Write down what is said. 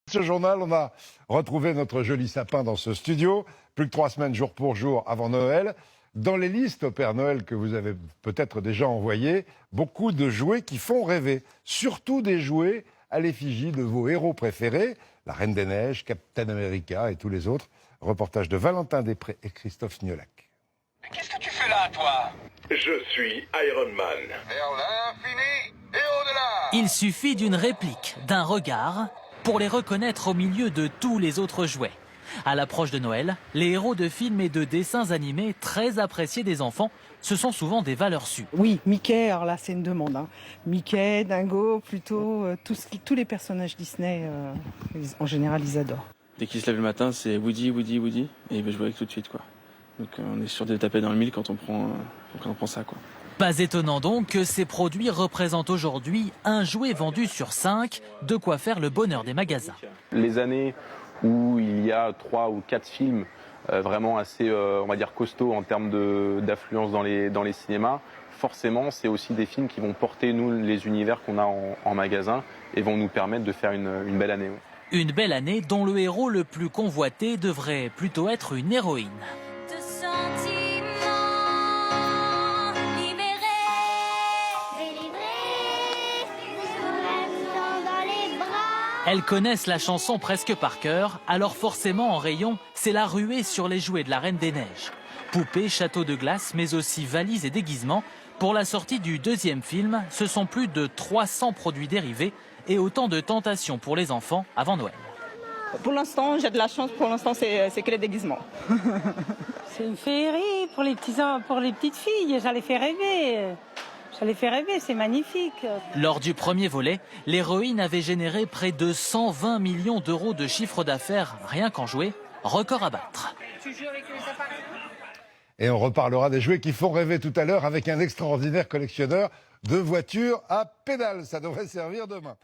Ce journal, on a retrouvé notre joli sapin dans ce studio, plus que 3 semaines jour pour jour avant Noël. Dans les listes au Père Noël que vous avez peut-être déjà envoyées, beaucoup de jouets qui font rêver, surtout des jouets à l'effigie de vos héros préférés, la Reine des Neiges, Captain America et tous les autres. Reportage de Valentin Després et Christophe Niolac. Mais qu'est-ce que tu fais là, toi? Je suis Iron Man. Vers l'infini et au-delà. Il suffit d'une réplique, d'un regard, pour les reconnaître au milieu de tous les autres jouets. À l'approche de Noël, les héros de films et de dessins animés très appréciés des enfants, ce sont souvent des valeurs sûres. Oui, Mickey, alors là c'est une demande. Mickey, Dingo, plutôt tous les personnages Disney, en général ils adorent. Dès qu'il se lève le matin, c'est Woody, Woody, Woody, et il veut jouer avec tout de suite, quoi. Donc on est sûr de taper dans le mille quand on prend ça, quoi. Pas étonnant donc que ces produits représentent aujourd'hui un jouet vendu sur 5, de quoi faire le bonheur des magasins. Les années où il y a 3 ou 4 films vraiment assez, on va dire, costauds en termes d'affluence dans les cinémas, forcément, c'est aussi des films qui vont porter, nous, les univers qu'on a en magasin et vont nous permettre de faire une belle année. Ouais. Une belle année dont le héros le plus convoité devrait plutôt être une héroïne. Elles connaissent la chanson presque par cœur, alors forcément en rayon, c'est la ruée sur les jouets de la Reine des Neiges. Poupées, châteaux de glace, mais aussi valises et déguisements. Pour la sortie du deuxième film, ce sont plus de 300 produits dérivés et autant de tentations pour les enfants avant Noël. Pour l'instant, j'ai de la chance, pour l'instant c'est que les déguisements. C'est une féerie pour les petites filles, ça les fait rêver. Ça les fait rêver, c'est magnifique. Lors du premier volet, l'héroïne avait généré près de 120 millions d'euros de chiffre d'affaires rien qu'en jouets, record à battre. Et on reparlera des jouets qui font rêver tout à l'heure avec un extraordinaire collectionneur de voitures à pédales. Ça devrait servir demain.